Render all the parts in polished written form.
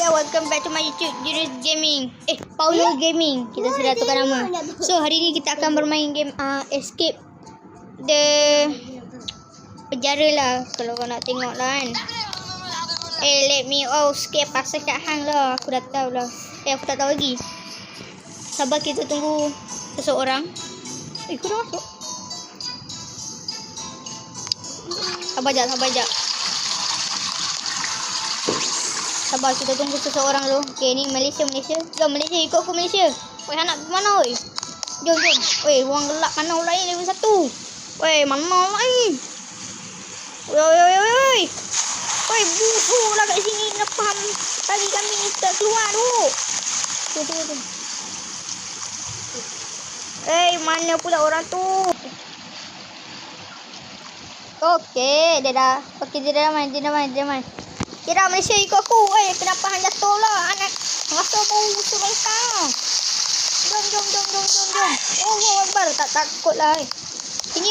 guys, welcome back to my YouTube, Julius Gaming. Paulo Gaming. Kita sudah tukar nama. So, hari ni kita akan bermain game Escape the penjara lah. Kalau kau nak tengok lah kan. Let me escape. Pasal kat hang lah. Aku dah tahu lah. Aku tak tahu lagi. Sabar, kita tunggu seseorang. Aku dah masuk. Sabar jap. Sabar, kita tunggu seseorang dulu. Okay, ni Malaysia. Jom Malaysia, ikut aku Malaysia. Weh, anak pergi mana weh? Jom. Weh, ruang gelap mana lain level 1. Weh, mana lain? Weh. Weh, busuk lah kat sini. Nak faham. Tadi kami tak keluar tu. Tunggu. Mana pula orang tu? Okey, dia dah. Okey, dia dah main. Kira Malaysia ikut aku. Kenapa hang jatuh lah? Anak rasa bau busuk longkang. Jom. Oh, Akbar. Tak takut lah. Sini.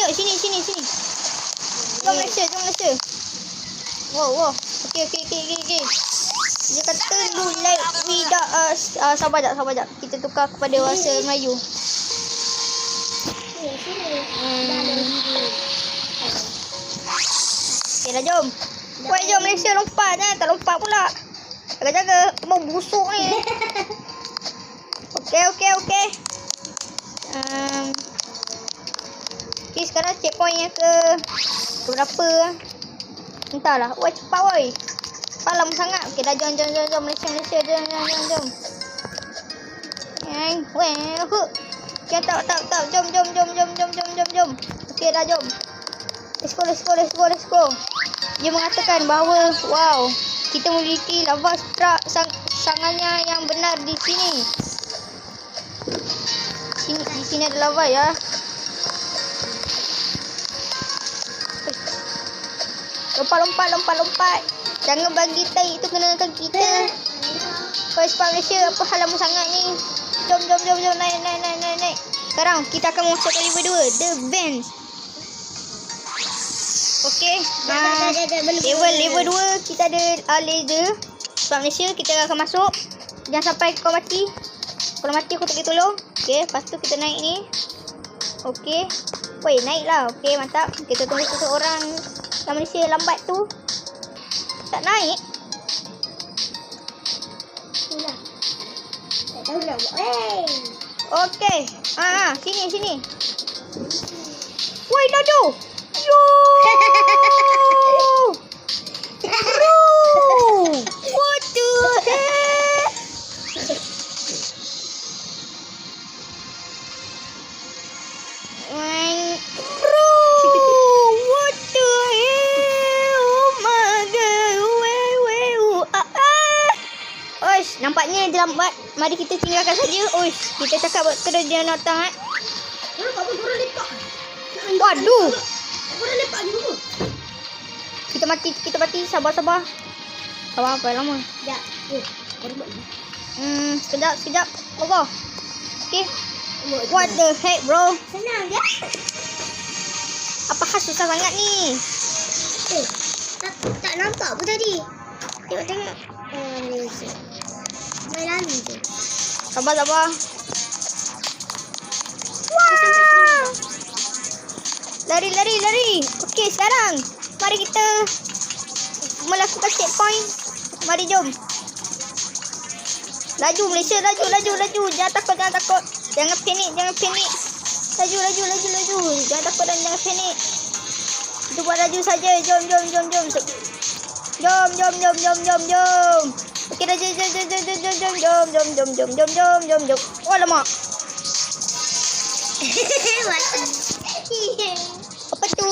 Jom Malaysia. Wow. Okey. Dia kata do like without us. Sabar jap. Kita tukar kepada bahasa Melayu. Okey dah, jom. Woi, jom Malaysia lompat kan. Tak lompat pula. Jaga. Mau busuk ni. Okey. Okey, sekarang checkpointnya ke berapa? Entahlah. Woi, cepat woi. Cepat lama sangat. Okey dah, jom Malaysia. Jom. Weh, okay, tak. Jom. Okey dah, jom. Let's go. Dia mengatakan bahawa kita memiliki lava struck sangatnya yang benar di sini. Di sini ada lava ya. Lompat. Jangan bagi tai itu kenakan kita. First Malaysia, apa halamu sangat ni? Jom naik. Sekarang kita akan masuk ke level 2, The Vents. Okey. Level 2 kita ada laser. Sebab Malaysia kita akan masuk. Jangan sampai kau mati. Kalau mati aku tak boleh tolong. Okey, lepas tu kita naik ni. Okey. Woi, naiklah. Okey, mantap. Kita tunggu seseorang yang Malaysia lambat tu. Tak naik. Tak tahu nak buat. Okey. Sini. Woi, Dodo. Yo! Bro! What the heck? Bro! What the hell? Oh my god. Oish, nampaknya dia lambat. Mari kita tinggalkan saja. Oish, kita cakap buat kerja nak datang. Waduh. Kita mati. Sabar. Sabar apa lama? Sekejap. Allah. Okay. What the heck, bro? Senang je. Apa khas susah sangat ni? Tak nampak pun tadi. Tengok. Main lari je. Sabar. Wah. Lari. Okey, sekarang mari kita melakukan checkpoint. Mari jom. Laju Malaysia, laju. Jangan takut. Jangan panik. Laju. Jangan takut dan jangan panik. Kita buat laju saja. Jom. Jom. Okey dah, jom. Oh, lama. Apa tu?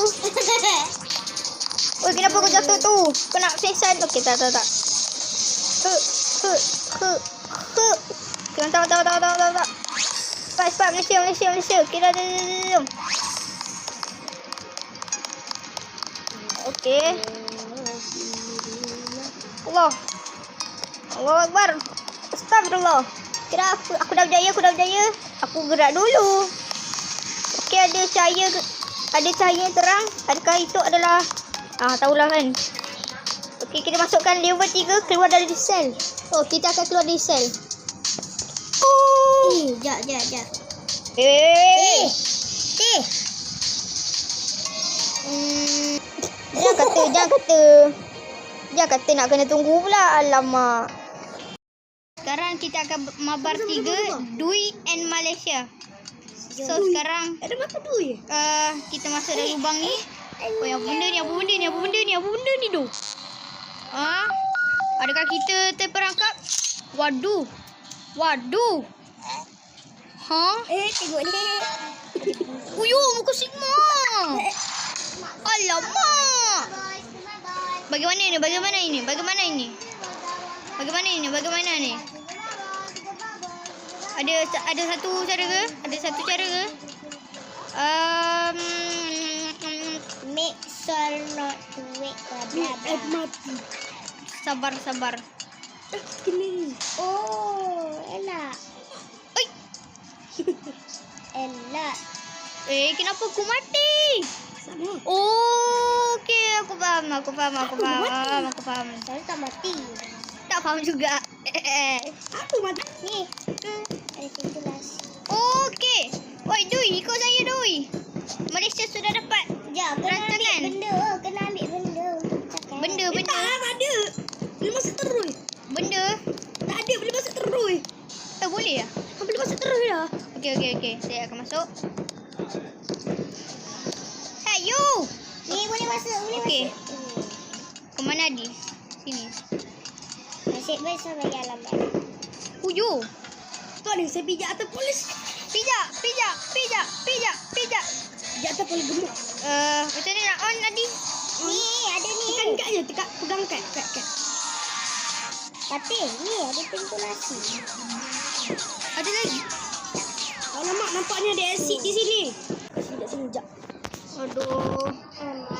Oh, kenapa kau jatuh tu? Kau nak sesat? Okey, tak. Tahu. Cepat, Malaysia. Okey, dah. Okey. Allah Akbar. Astagfirullah. Kira aku dah berjaya. Aku gerak dulu. Okey, ada cahaya terang. Adakah itu adalah tahulah kan. Okey, kita masukkan level 3 keluar dari sel. Oh, kita akan keluar dari sel. Jap. Eh. Jangan kata nak kena tunggu pula. Alamak. Sekarang kita akan mabar 3 Dui and Malaysia. So sekarang Ada mata Dui? kita masuk dalam lubang ni. Oh, apa benda ni tu? Adakah kita terperangkap? Waduh. Tengok ni. Uyuh, muka Sigma. Alamak. Bagaimana ini? Ada satu cara ke? Make sure not to wake mati. Sabar. Kena. Oh, elak. Oi. Elak. Kenapa aku mati? Sama. Oh, okey, aku faham. Saya tak mati. Tak faham juga. Aku mati. Ni. Ada ventilasi. Okey. Oi, Dui, ikut saya, Dui. Malaysia sudah dapat rancangan. Kena ambil benda untuk cakap. Benda. Tak ada. Boleh masuk terus. Benda. Tak ada, boleh masuk terus. Tak boleh ya? Boleh masuk terus dah. Okey. Saya akan masuk. Hey, you. Ni boleh masuk. Okey. Ke mana Adi? Sini. Nasib baik saya bagi alamat. Uyuh. Tu ada saya pijak atas polis. Pijak. Pijak atas polis gemuk. Macam mana nak on Adi? Ni ada ni. Tekan kat je, pegang kat. Tapi ni ada ventilasi. Ada lagi? Alamak, nampaknya ada asid di sini. Tidak senjak. Aduh.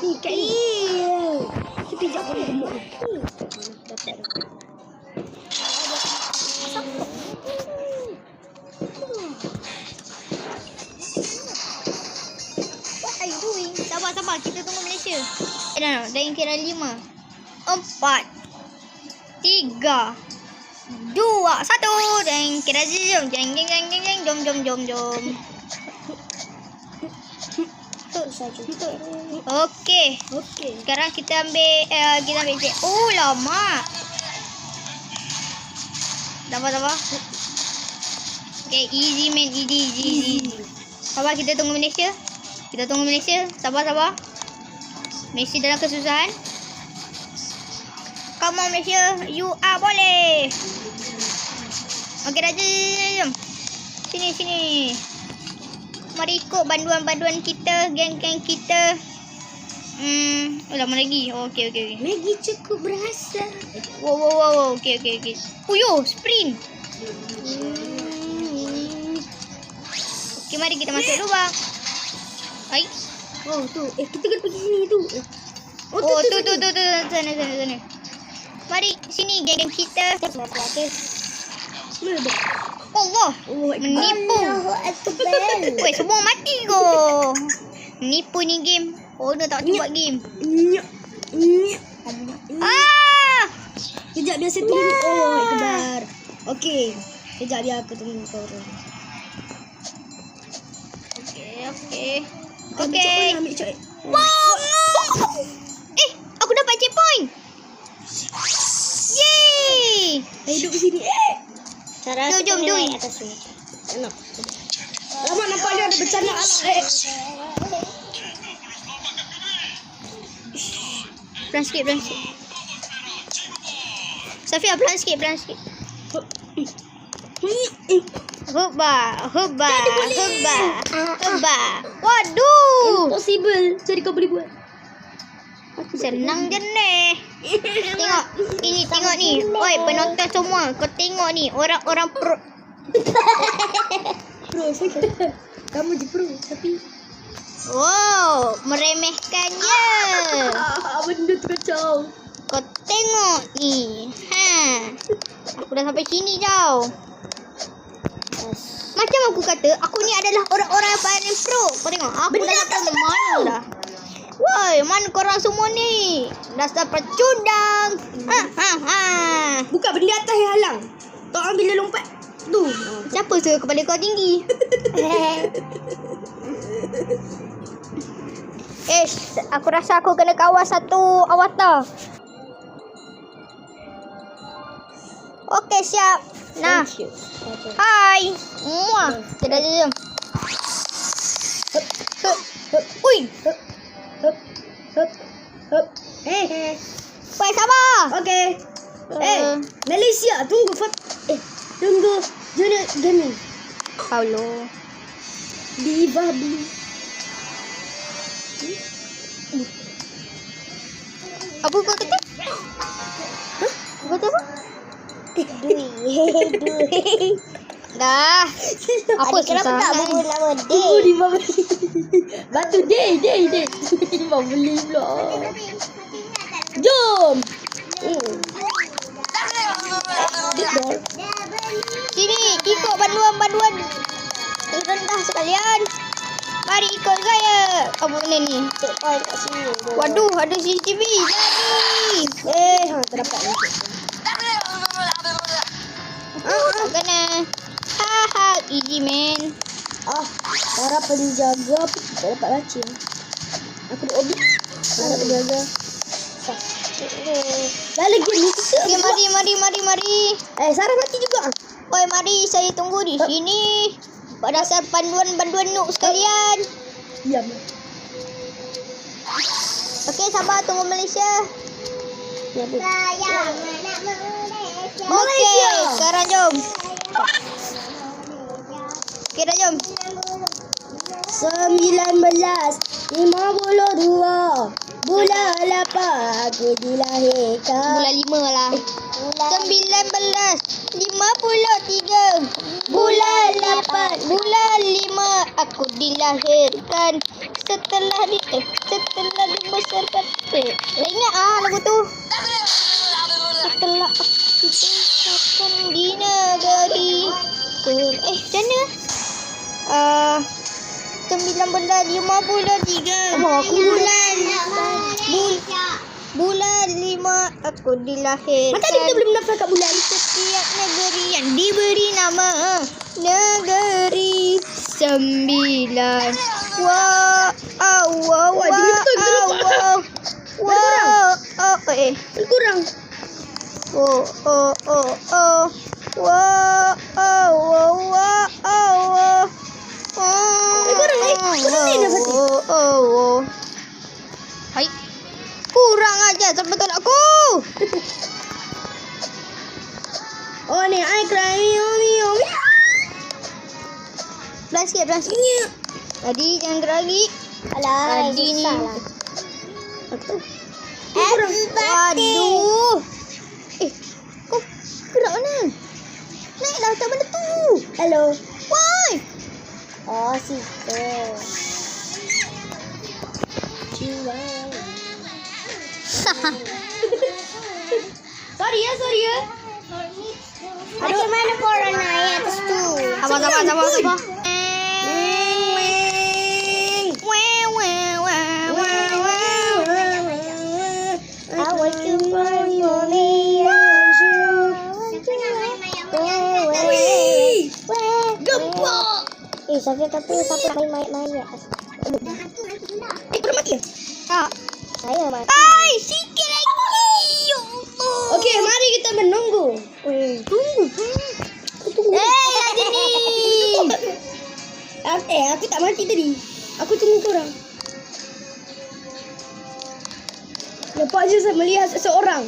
Ni kat ni. Kita pijak polis gemuk ni. Dapat. What are you doing? Sabar. Kita tunggu Malaysia. Dah kira 5, 4, 3, 2, 1. Dan kira jom. Jom. Okey. Sekarang kita ambil je. Oh, lama. Sabar. Okay, easy man. Easy. Sabar, kita tunggu Malaysia. Sabar. Malaysia dalam kesusahan. Come on Malaysia, you are boleh. Okey, dah jom. Sini. Mari ikut banduan kita, geng-geng kita. Lama lagi. Okey. Lagi cukup berasa. Wow. Okey. Uyuh, sprint. Okey, mari kita masuk lubang. Ai. Oh tu. Kita kena pergi sini tu. Oh, tu. Sana. Mari sini geng kita. Allah. Menipu. Weh, semua mati ko. Menipu ni game. Oh, dah tak buat game. Kejap dia setting. Oh, kebar. Okey. Kejap dia aku tunggu kau. Okey. Ambil cok. Wow. Aku dapat checkpoint. Yeay. Hidup di sini. Jom. Atas sini. Enak. Lama nampaknya ada bencana alam. Pelan sikit. Safia, pelan sikit. Hubba. Waduh. Impossible. Jadi kau boleh buat. Senang je ni. Tengok ni. Oi, penonton semua. Kau tengok ni. Orang pro. Pro saya. Kamu je pro. Tapi. Wow. Meremehkannya. Benda tu kacau. Kau tengok ni. Aku dah sampai sini tau. Macam aku kata, aku ni adalah orang-orang yang paling pro. Kau tengok, aku dah sampai mana dah. Woi, mana korang semua ni? Dasar pecundang. Buka benda atas yang halang. Tok ambil dia lompat. Tu. Siapa suruh kepala kau tinggi? Aku rasa aku kena kawal satu avatar. Okey, siap. Nah. Hai. Muah. Jom. Ui. Baik, sabar. Okey. Malaysia, tunggu tunggu Junior Gaming. Paulo. Diva Blue. Apa kau kata? Hah? Kau kata apa? Duit. Dah. Apa Kenapa tak susah? bubur nama Day? Diva beli. Batu Day. Diva beli pula. Jom. Sini, ikut banduan rendah sekalian. Mari ikut saya. Apa benda ni? Waduh, ada CCTV. Lari. Terdapat ni. Tak kena. Haha, easy man. Para penjaga tak dapat baca. Aku di obi. Para penjaga. Dah lagi ni kita. Okay, mari. Sarah mati juga. Oi, mari saya tunggu di sini. Berdasar panduan noob sekalian. Diam. Okey, sabar tunggu Malaysia. Malaysia. Okey, sekarang jom. Okey, dah jom. 1952 bulan 8 aku dilahirkan. Bulan 5 lah. 1953 bulan 8 bulan 5 aku dilahirkan. Setelah dibesarkan. Ingat lagu tu. Setelah aku dibesarkan di negeri macam mana? 1953 bulan 5 aku dilahirkan. Macam kita belum daftar kat bulan. Setiap negeri yang diberi nama negeri 9. Wow. Kurang. Hai. Kurang aja sampai tolak aku. Oh ni I cry yo. Pelan sikit. Tadi jangan gerak lagi. Alah, tadi ni. Waduh. Kau gerak mana? Naiklah atas benda tu. Hello. Woi. Oh, situ. Sorry ya. Macam mana korang naik atas tu? Sabar. I want to find your Gempok. Safia kata siapa main ni atas. Korang mati ke? Saya mati. Hai, sikit lagi. Ya Allah. Okey, mari kita menunggu. Tunggu. Lagi ni. Aku tak mati tadi. Aku tunggu korang. Nampak je saya melihat seseorang.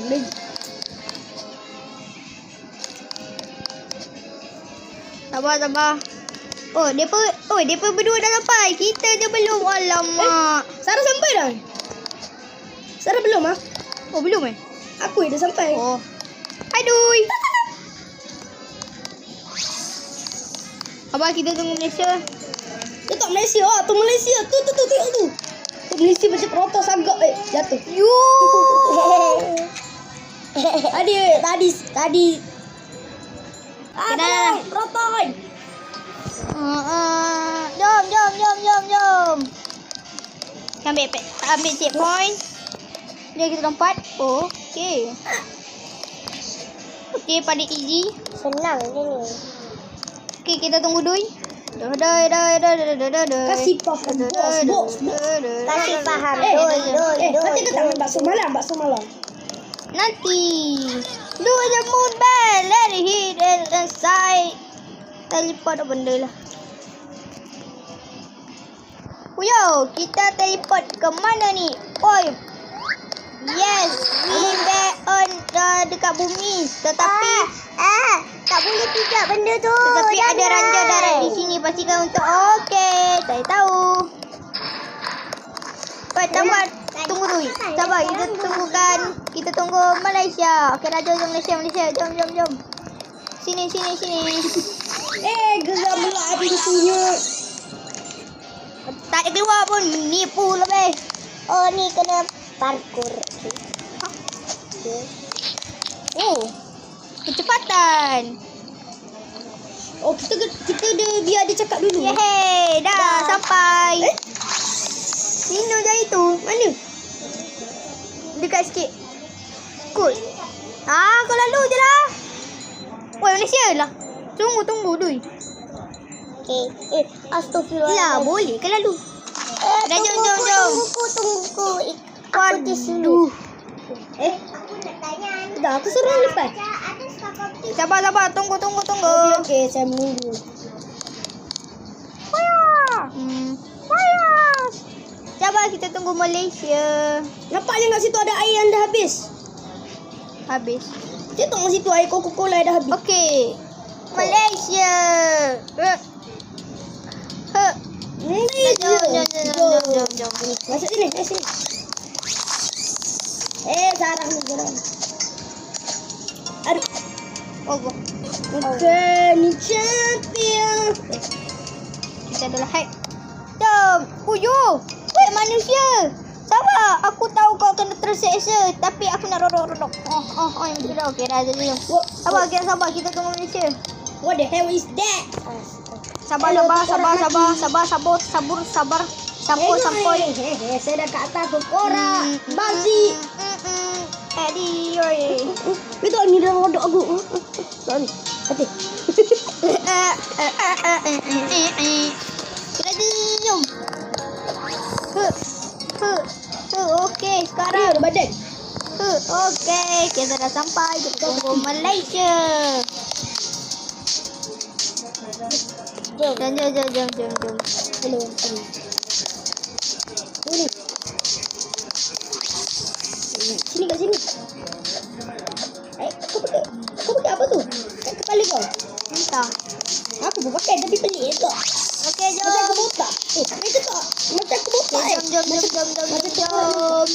Sabar. Depa berdua dah sampai. Kita je belum. Alamak. Sarah sampai dah? Sarah belum ah? Oh, belum Aku dah sampai. Oh. Aduh. Abang kita tunggu Malaysia. Tu tak Malaysia. Tu Malaysia. Tu tengok tu. Tu Malaysia macam protos agak jatuh. Yo. Tadi. Dah. Proton. Jom. Ambil checkpoint. Dia kita lompat. Oh, okey. Okey, pada easy. Senang je ni. Okey, kita tunggu Dui. Dah. Kasih faham bos. Kasih faham. Nanti kita main bakso malam. Nanti. Do the moon bell. Let it hit inside. Teleport benda lah. Yo, kita teleport ke mana ni? Oi. Yes, we back on dekat bumi. Tetapi tak boleh pijak benda tu. Tetapi ada ranjau darat di sini. Pastikan untuk okey. Saya tahu. Baik, tambah. Tunggu dulu. Sabar, kita tunggukan. Kita tunggu Malaysia. Okey, Raja Malaysia. Jom. Sini. Geram pula pintunya. Tak ada keluar pun. Nipu lebih. Oh, ni kena parkour. Oh. Kecepatan. Oh, kita biar dia cakap dulu. Yeay, dah sampai. Sino dah itu? Mana? Dekat sikit. Kut. Kau lalu je lah. Woi, Malaysia lah. Tunggu, Dui. Okey. Astagfirullah. Lah, boleh ke lalu? Dah, jom. Tunggu. Waduh. Aku nak tanya. Dah, aku suruh lepas. Sabar. Tunggu. Okey, saya menunggu. Fire. Sabar, kita tunggu Malaysia. Nampaknya kat situ ada air yang dah habis. Habis. Kita tengok situ air Coca-Cola dah habis. Okey. Malaysia. Jom. Masuk sini. Sarang ni geram. Aduh. Oh. Bukan ni champion. Kita adalah hype. Jom. Yo. Manusia. Sabar. Aku tahu kau kena terseksa. Tapi aku nak rodok. Yang betul. Okey, dah jadi. Sabar. Kita tunggu Malaysia. What the hell is that? Sabar. Sampoi. Saya dah kat atas korang. Bazi. Eddie. Itu ni dah rodok aku. Sorry. Hati. Kita jom. Okey, sekarang. Badan. Okey, kita dah sampai. Kita tunggu Malaysia. Jom. Hello. Sini kat sini. Kau pakai apa tu? Kat kepala kau? Entah. Aku pun pakai tapi pelik tu. Okey, jom. Macam aku botak. Macam aku botak. Jom.